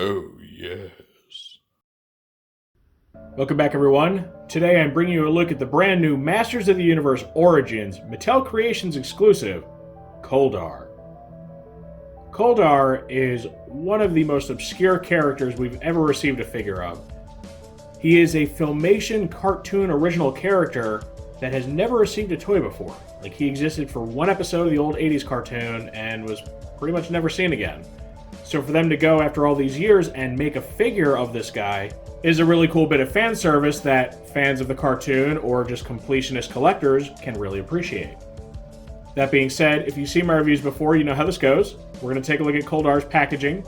Oh, yes. Welcome back, everyone. Today I'm bringing you a look at the brand new Masters of the Universe Origins Mattel Creations exclusive, Kol-Darr. Kol-Darr is one of the most obscure characters we've ever received a figure of. He is a Filmation cartoon original character that has never received a toy before. Like, he existed for one episode of the old 80s cartoon and was pretty much never seen again. So for them to go after all these years and make a figure of this guy is a really cool bit of fan service that fans of the cartoon or just completionist collectors can really appreciate. That being said, if you've seen my reviews before, you know how this goes. We're going to take a look at Kol-Darr's packaging,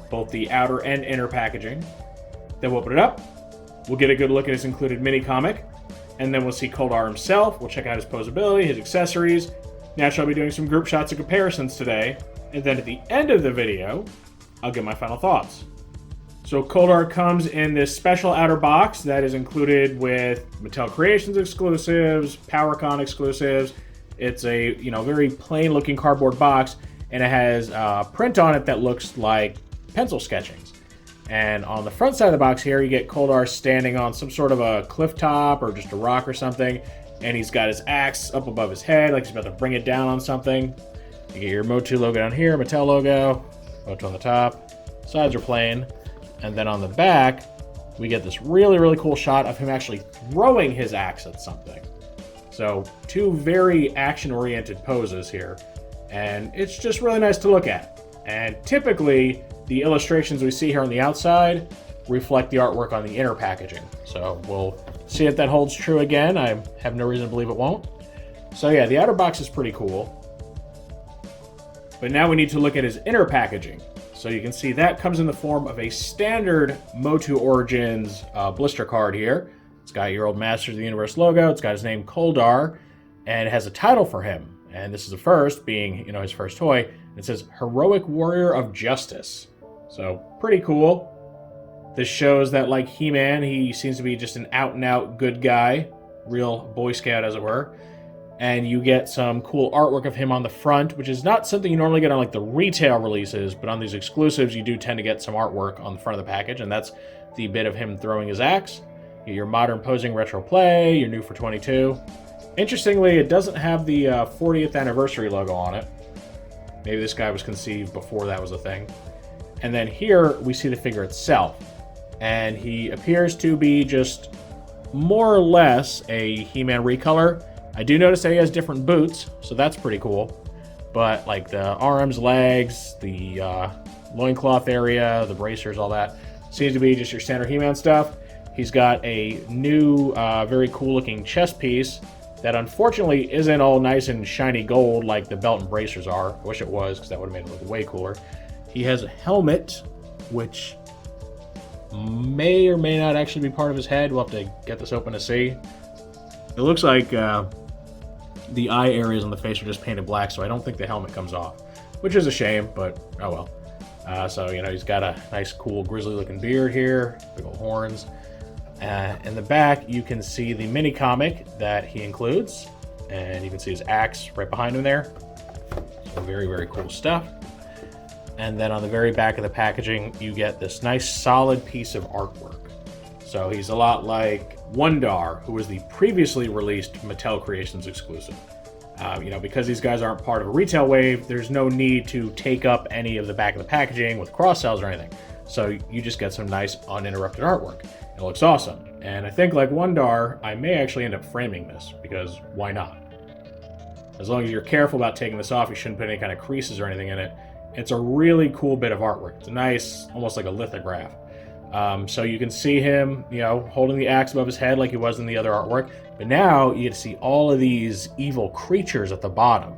both the outer and inner packaging. Then we'll open it up. We'll get a good look at his included mini comic, and then we'll see Kol-Darr himself. We'll check out his posability, his accessories. Naturally, I'll be doing some group shots and comparisons today. And then at the end of the video, I'll give my final thoughts. So Kol-Darr comes in this special outer box that is included with Mattel Creations exclusives, PowerCon exclusives. It's a very plain looking cardboard box, and it has a print on it that looks like pencil sketchings. And on the front side of the box here, you get Kol-Darr standing on some sort of a cliff top or just a rock or something, and he's got his axe up above his head like he's about to bring it down on something. You get your MOTU logo down here, Mattel logo, MOTU on the top, sides are plain, and then on the back, we get this really, really cool shot of him actually throwing his axe at something. So, two very action-oriented poses here, and it's just really nice to look at. And typically, the illustrations we see here on the outside reflect the artwork on the inner packaging. So we'll see if that holds true again. I have no reason to believe it won't. So yeah, the outer box is pretty cool. But now we need to look at his inner packaging. So you can see that comes in the form of a standard MOTU Origins blister card here. It's got your old Masters of the Universe logo. It's got his name, Kol-Darr, and it has a title for him. And this is the first, being his first toy. It says Heroic Warrior of Justice. So pretty cool. This shows that, like He-Man, he seems to be just an out-and-out good guy, real Boy Scout, as it were. And you get some cool artwork of him on the front, which is not something you normally get on like the retail releases, but on these exclusives, you do tend to get some artwork on the front of the package, and that's the bit of him throwing his axe. Your modern posing retro play, your new for 22. Interestingly, it doesn't have the 40th anniversary logo on it. Maybe this guy was conceived before that was a thing. And then here we see the figure itself, and he appears to be just more or less a He-Man recolor. I do notice that he has different boots, so that's pretty cool. But like the arms, legs, the loincloth area, the bracers, all that seems to be just your standard He-Man stuff. He's got a new, very cool looking chest piece that unfortunately isn't all nice and shiny gold like the belt and bracers are. I wish it was, because that would have made it look way cooler. He has a helmet, which may or may not actually be part of his head. We'll have to get this open to see. It looks like the eye areas on the face are just painted black, so I don't think the helmet comes off, which is a shame, but oh well. So, he's got a nice, cool, grizzly-looking beard here, big old horns. In the back, you can see the mini comic that he includes, and you can see his axe right behind him there. So very, very cool stuff. And then on the very back of the packaging, you get this nice solid piece of artwork. So he's a lot like Wun-Dar, who was the previously released Mattel Creations exclusive. Because these guys aren't part of a retail wave, there's no need to take up any of the back of the packaging with cross-sells or anything. So you just get some nice uninterrupted artwork. It looks awesome. And I think, like Wun-Dar, I may actually end up framing this, because why not? As long as you're careful about taking this off, you shouldn't put any kind of creases or anything in it. It's a really cool bit of artwork. It's a nice, almost like a lithograph. So you can see him, holding the axe above his head like he was in the other artwork. But now you get to see all of these evil creatures at the bottom.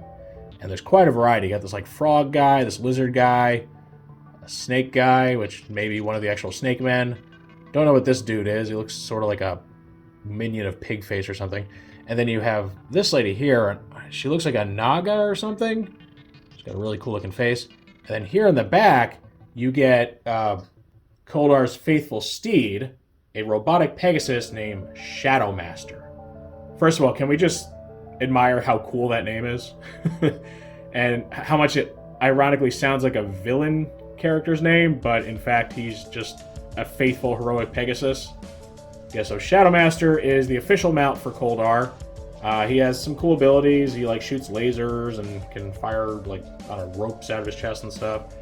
And there's quite a variety. You got this like frog guy, this lizard guy, a snake guy, which may be one of the actual snake men. Don't know what this dude is. He looks sort of like a minion of Pigface or something. And then you have this lady here. She looks like a Naga or something. She's got a really cool looking face. And then here in the back, you get Kol-Darr's faithful steed, a robotic Pegasus named Shadow Master. First of all, can we just admire how cool that name is? And how much it ironically sounds like a villain character's name, but in fact he's just a faithful, heroic Pegasus. Yeah, so Shadow Master is the official mount for Kol-Darr. He has some cool abilities. He like shoots lasers and can fire like ropes out of his chest and stuff.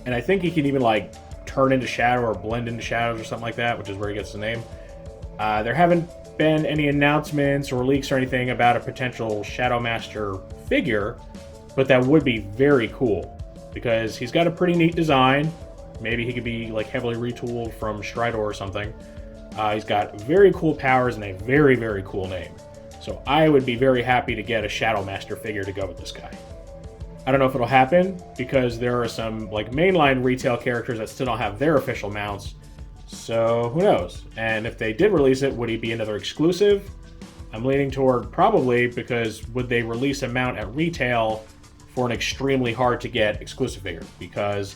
And I think he can even like turn into shadow or blend into shadows or something like that, which is where he gets the name. There haven't been any announcements or leaks or anything about a potential Shadow Master figure, but that would be very cool because he's got a pretty neat design. Maybe he could be like heavily retooled from Stridor or something. He's got very cool powers and a very, very cool name. So I would be very happy to get a Shadow Master figure to go with this guy. I don't know if it'll happen because there are some like mainline retail characters that still don't have their official mounts. So who knows? And if they did release it, would he be another exclusive? I'm leaning toward probably, because would they release a mount at retail for an extremely hard to get exclusive figure? Because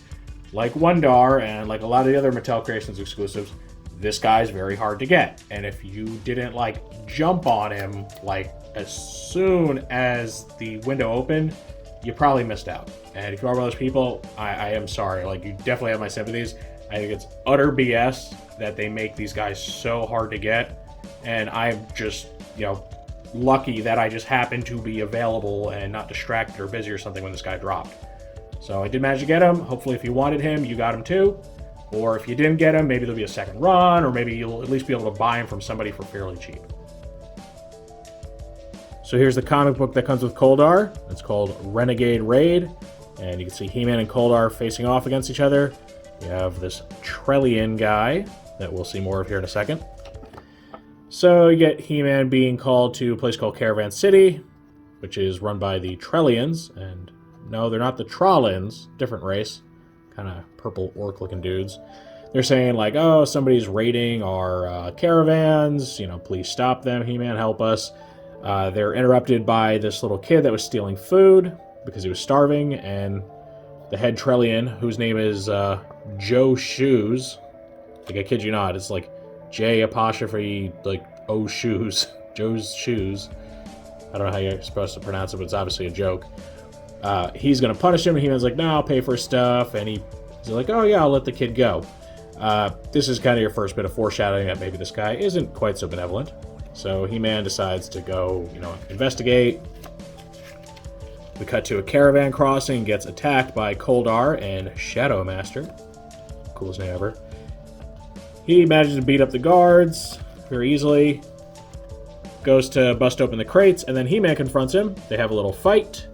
like Wun-Dar and like a lot of the other Mattel Creations exclusives, this guy's very hard to get. And if you didn't like jump on him like as soon as the window opened, you probably missed out. And if you are one of those people, I am sorry. Like, you definitely have my sympathies. I think it's utter BS that they make these guys so hard to get. And I'm just, lucky that I just happened to be available and not distracted or busy or something when this guy dropped. So I did manage to get him. Hopefully if you wanted him, you got him too. Or if you didn't get him, maybe there'll be a second run, or maybe you'll at least be able to buy him from somebody for fairly cheap. So here's the comic book that comes with Kol-Darr. It's called Renegade Raid. And you can see He-Man and Kol-Darr facing off against each other. You have this Trellian guy that we'll see more of here in a second. So you get He-Man being called to a place called Caravan City, which is run by the Trellians. And no, they're not the Trollins, different race. Kind of purple orc-looking dudes. They're saying like, oh, somebody's raiding our caravans. Please stop them. He-Man, help us. They're interrupted by this little kid that was stealing food because he was starving, and the head Trellian, whose name is Joe Shoes. Like, I kid you not, it's like J apostrophe like O Shoes. Joe's Shoes. I don't know how you're supposed to pronounce it, but it's obviously a joke. He's going to punish him, and He-Man's like, no, I'll pay for his stuff, and he's like, oh yeah, I'll let the kid go. This is kind of your first bit of foreshadowing that maybe this guy isn't quite so benevolent. So He-Man decides to go, investigate. We cut to a caravan crossing, gets attacked by Kol-Darr and Shadow Master. Coolest name ever. He manages to beat up the guards very easily. Goes to bust open the crates, and then He-Man confronts him. They have a little fight.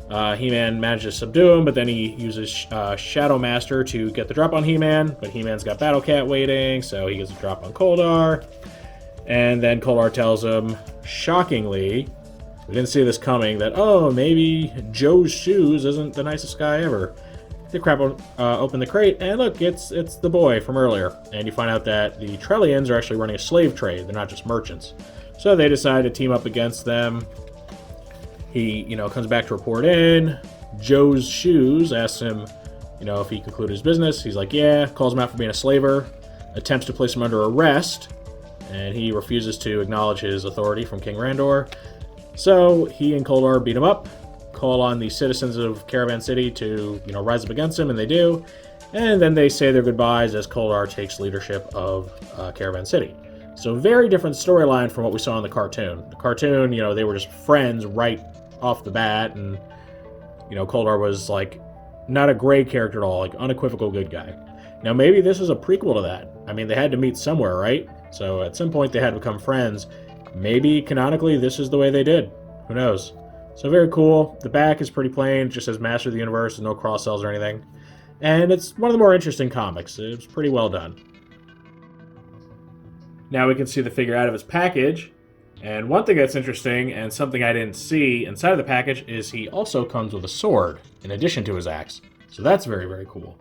He-Man manages to subdue him, but then he uses Shadow Master to get the drop on He-Man. But He-Man's got Battle Cat waiting, so he gets a drop on Kol-Darr. And then Kol-Darr tells him, shockingly, we didn't see this coming, that, oh, maybe Joe's Shoes isn't the nicest guy ever. They crack open the crate, and look, it's the boy from earlier. And you find out that the Trellians are actually running a slave trade. They're not just merchants. So they decide to team up against them. He, comes back to report in. Joe's Shoes asks him, if he concluded his business. He's like, yeah. Calls him out for being a slaver. Attempts to place him under arrest. And he refuses to acknowledge his authority from King Randor. So he and Kol-Darr beat him up, call on the citizens of Caravan City to, rise up against him, and they do. And then they say their goodbyes as Kol-Darr takes leadership of Caravan City. So very different storyline from what we saw in the cartoon. The cartoon, they were just friends right off the bat, and, Kol-Darr was, like, not a gray character at all, like, unequivocal good guy. Now, maybe this is a prequel to that. I mean, they had to meet somewhere, right? So at some point they had to become friends. Maybe canonically this is the way they did. Who knows? So very cool. The back is pretty plain. It just says Master of the Universe and no cross cells or anything. And it's one of the more interesting comics. It's pretty well done. Now we can see the figure out of his package. And one thing that's interesting, and something I didn't see inside of the package, is he also comes with a sword in addition to his axe. So that's very, very cool.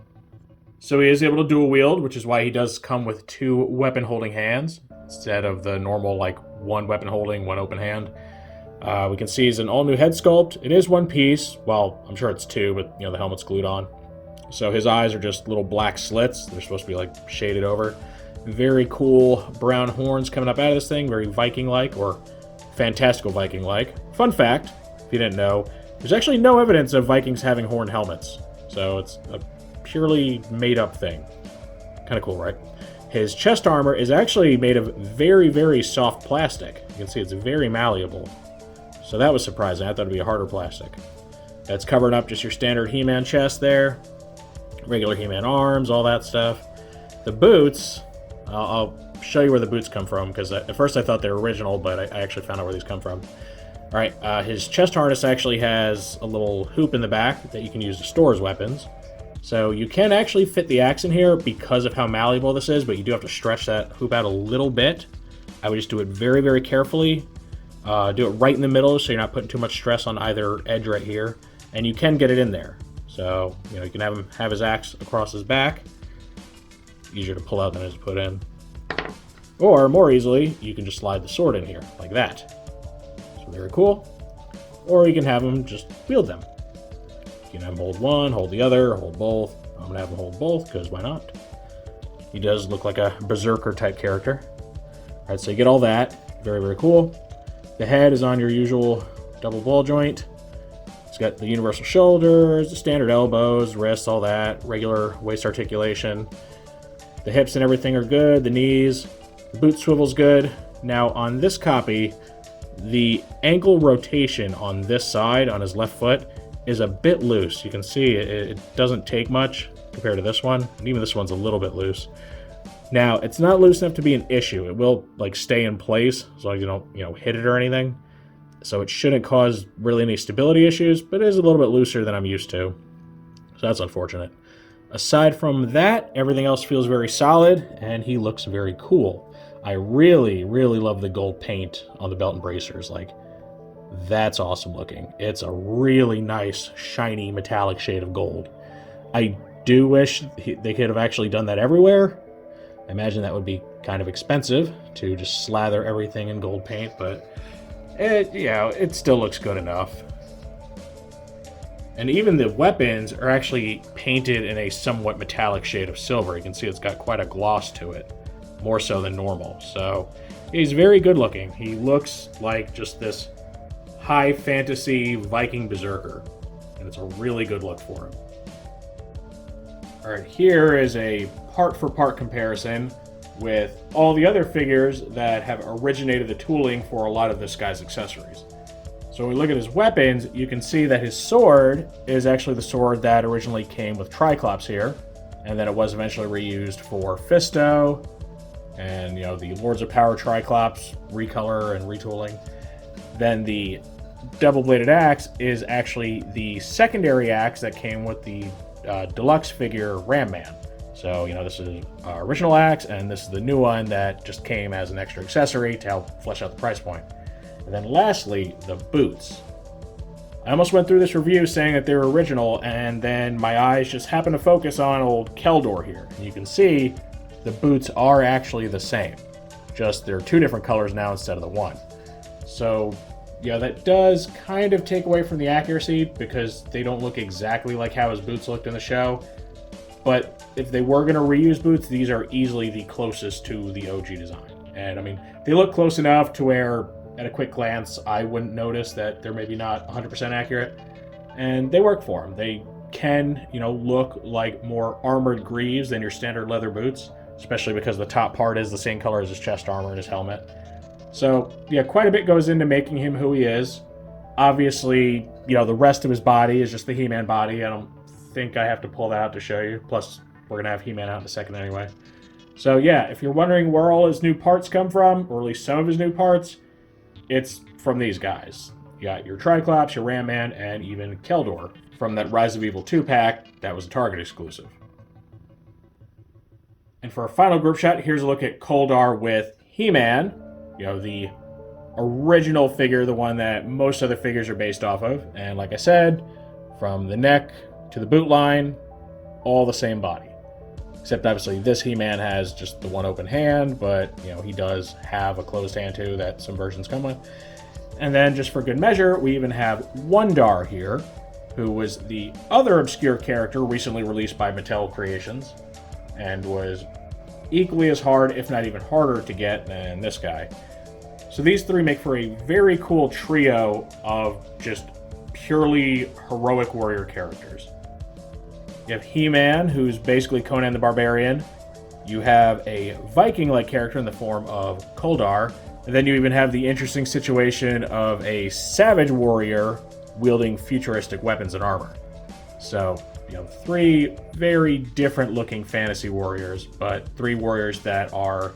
So he is able to dual wield, which is why he does come with 2 weapon-holding hands instead of the normal, like, 1 weapon holding, 1 open hand. We can see he's an all-new head sculpt. It is 1 piece. Well, I'm sure it's 2, but, the helmet's glued on. So his eyes are just little black slits. They're supposed to be, like, shaded over. Very cool brown horns coming up out of this thing. Very Viking-like, or fantastical Viking-like. Fun fact, if you didn't know, there's actually no evidence of Vikings having horn helmets. So it's a purely made-up thing. Kind of cool, right? His chest armor is actually made of very, very soft plastic. You can see it's very malleable. So that was surprising. I thought it'd be a harder plastic. That's covering up just your standard He-Man chest there. Regular He-Man arms, all that stuff. The boots, I'll show you where the boots come from, because at first I thought they were original, but I actually found out where these come from. Alright, his chest harness actually has a little hoop in the back that you can use to store his weapons. So you can actually fit the axe in here because of how malleable this is, but you do have to stretch that hoop out a little bit. I would just do it very, very carefully. Do it right in the middle so you're not putting too much stress on either edge right here. And you can get it in there. So, you know, you can have him have his axe across his back. Easier to pull out than it is to put in. Or, more easily, you can just slide the sword in here, like that. So very cool. Or you can have him just wield them. You can have him hold one, hold the other, hold both. I'm going to have him hold both, because why not? He does look like a berserker type character. Alright, so you get all that. Very, very cool. The head is on your usual double ball joint. It's got the universal shoulders, the standard elbows, wrists, all that. Regular waist articulation. The hips and everything are good. The knees. The boot swivel's good. Now, on this copy, the ankle rotation on this side, on his left foot, is a bit loose. You can see it doesn't take much compared to this one. And even this one's a little bit loose. Now, it's not loose enough to be an issue. It will, like, stay in place as long as you don't, hit it or anything. So it shouldn't cause really any stability issues, but it is a little bit looser than I'm used to. So that's unfortunate. Aside from that, everything else feels very solid, and he looks very cool. I really, really love the gold paint on the belt and bracers. Like, that's awesome looking. It's a really nice, shiny, metallic shade of gold. I do wish they could have actually done that everywhere. I imagine that would be kind of expensive to just slather everything in gold paint, but it still looks good enough. And even the weapons are actually painted in a somewhat metallic shade of silver. You can see it's got quite a gloss to it, more so than normal. So he's very good looking. He looks like just this high fantasy Viking berserker, and it's a really good look for him. Alright, here is a part-for-part comparison with all the other figures that have originated the tooling for a lot of this guy's accessories. So when we look at his weapons, you can see that his sword is actually the sword that originally came with Triclops here, and then it was eventually reused for Fisto, and the Lords of Power Triclops recolor and retooling. Then the double-bladed axe is actually the secondary axe that came with the deluxe figure Ram Man. So, this is our original axe, and this is the new one that just came as an extra accessory to help flesh out the price point. And then lastly, the boots. I almost went through this review saying that they were original, and then my eyes just happened to focus on old Kol-Darr here. And you can see the boots are actually the same. Just they're two different colors now instead of the one. So, that does kind of take away from the accuracy because they don't look exactly like how his boots looked in the show. But if they were going to reuse boots, these are easily the closest to the OG design. And I mean, they look close enough to where, at a quick glance, I wouldn't notice that they're maybe not 100% accurate. And they work for them. They can, look like more armored greaves than your standard leather boots, especially because the top part is the same color as his chest armor and his helmet. So, quite a bit goes into making him who he is. Obviously, the rest of his body is just the He-Man body. I don't think I have to pull that out to show you. Plus, we're going to have He-Man out in a second anyway. So, if you're wondering where all his new parts come from, or at least some of his new parts, it's from these guys. You got your Triclops, your Ram Man, and even Kol-Darr from that Rise of Evil 2-pack that was a Target exclusive. And for our final group shot, here's a look at Kol-Darr with He-Man. The original figure, the one that most other figures are based off of. And like I said, from the neck to the boot line, all the same body. Except obviously this He-Man has just the one open hand, but he does have a closed hand too that some versions come with. And then just for good measure, we even have Wun-Dar here, who was the other obscure character recently released by Mattel Creations, and was equally as hard, if not even harder to get than this guy. So these three make for a very cool trio of just purely heroic warrior characters. You have He-Man, who's basically Conan the Barbarian. You have a Viking-like character in the form of Kol-Darr. And then you even have the interesting situation of a savage warrior wielding futuristic weapons and armor. So, you know, 3 very different looking fantasy warriors, but 3 warriors that are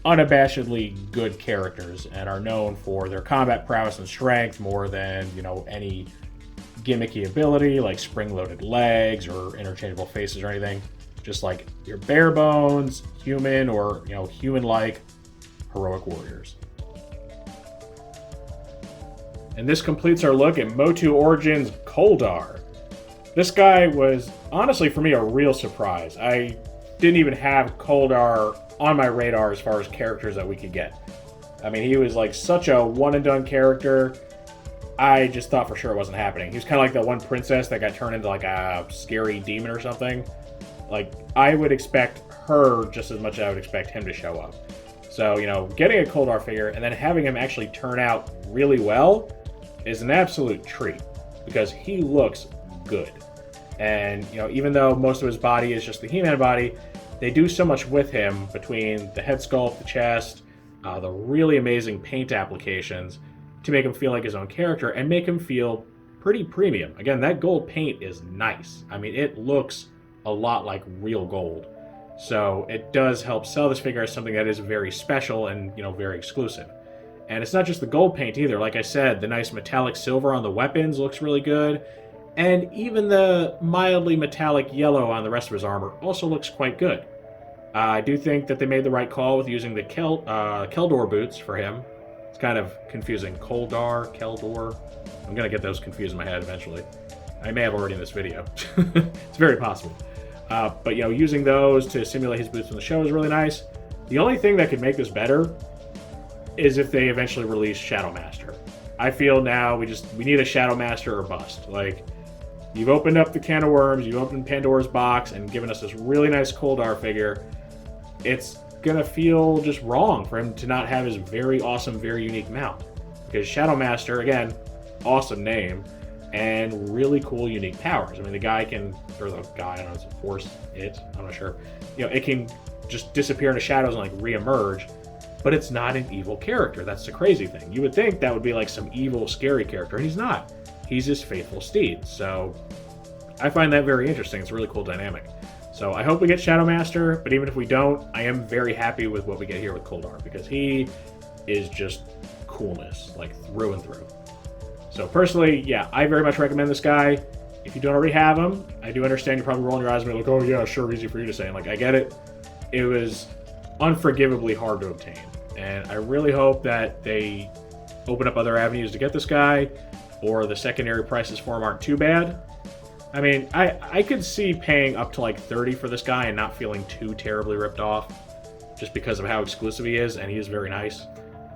unabashedly good characters and are known for their combat prowess and strength more than, you know, any gimmicky ability like spring-loaded legs or interchangeable faces or anything. Just like your bare bones, human or, you know, human-like heroic warriors. And this completes our look at MOTU Origins Kol-Darr. This guy was, honestly, for me, a real surprise. I didn't even have Kol-Darr on my radar as far as characters that we could get. I mean, he was like such a one-and-done character. I just thought for sure it wasn't happening. He was kind of like that one princess that got turned into like a scary demon or something. Like, I would expect her just as much as I would expect him to show up. So, you know, getting a Kol-Darr figure and then having him actually turn out really well is an absolute treat because he looks good. And, you know, even though most of his body is just the He-Man body, they do so much with him between the head sculpt, the chest, the really amazing paint applications to make him feel like his own character and make him feel pretty premium. Again, that gold paint is nice. I mean, it looks a lot like real gold. So it does help sell this figure as something that is very special and, you know, very exclusive. And it's not just the gold paint either. Like I said, the nice metallic silver on the weapons looks really good. And even the mildly metallic yellow on the rest of his armor also looks quite good. I do think that they made the right call with using the Kol-Darr boots for him. It's kind of confusing. Kol-Darr, Kol-Darr. I'm going to get those confused in my head eventually. I may have already in this video. It's very possible. But, you know, using those to simulate his boots from the show is really nice. The only thing that could make this better is if they eventually release Shadow Master. I feel now we need a Shadow Master or bust. Like, you've opened up the can of worms, you've opened Pandora's box and given us this really nice Kol-Darr figure. It's gonna feel just wrong for him to not have his very awesome, very unique mount. Because Shadow Master, again, awesome name, and really cool, unique powers. I mean, the guy can, or the guy, I don't know, it's a force, I'm not sure. You know, it can just disappear into shadows and like re-emerge, but it's not an evil character. That's the crazy thing. You would think that would be like some evil, scary character, and he's not. He's his faithful steed. So I find that very interesting. It's a really cool dynamic. So I hope we get Shadow Master, but even if we don't, I am very happy with what we get here with Kol-Darr because he is just coolness, like through and through. So personally, yeah, I very much recommend this guy. If you don't already have him, I do understand you're probably rolling your eyes and like, oh yeah, sure, easy for you to say. And like, I get it. It was unforgivably hard to obtain. And I really hope that they open up other avenues to get this guy, or the secondary prices for him aren't too bad. I mean, I could see paying up to like $30 for this guy and not feeling too terribly ripped off just because of how exclusive he is, and he is very nice.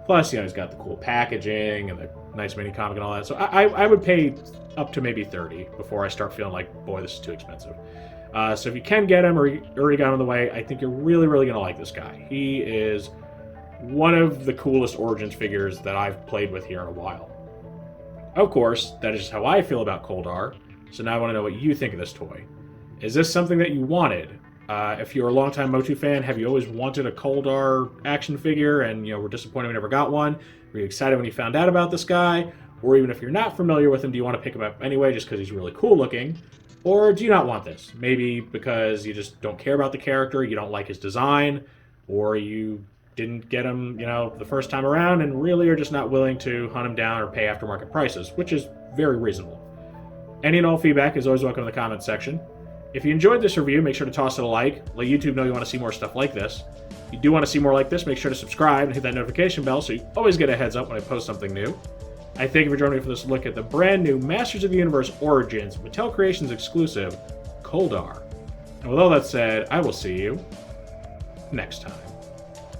Plus, you know, he's got the cool packaging and the nice mini comic and all that. So I would pay up to maybe $30 before I start feeling like, boy, this is too expensive. So if you can get him or you already got him on the way, I think you're really, really going to like this guy. He is one of the coolest Origins figures that I've played with here in a while. Of course, that is how I feel about Kol-Darr. So now I want to know what you think of this toy. Is this something that you wanted? If you're a longtime MOTU fan, have you always wanted a Kol-Darr action figure and, you know, were disappointed we never got one? Were you excited when you found out about this guy? Or even if you're not familiar with him, do you want to pick him up anyway just because he's really cool looking? Or do you not want this? Maybe because you just don't care about the character, you don't like his design, or you didn't get him, you know, the first time around and really are just not willing to hunt him down or pay aftermarket prices, which is very reasonable. Any and all feedback is always welcome in the comments section. If you enjoyed this review, make sure to toss it a like. Let YouTube know you want to see more stuff like this. If you do want to see more like this, make sure to subscribe and hit that notification bell so you always get a heads up when I post something new. I thank you for joining me for this look at the brand new Masters of the Universe Origins Mattel Creations exclusive Kol-Darr. And with all that said, I will see you next time.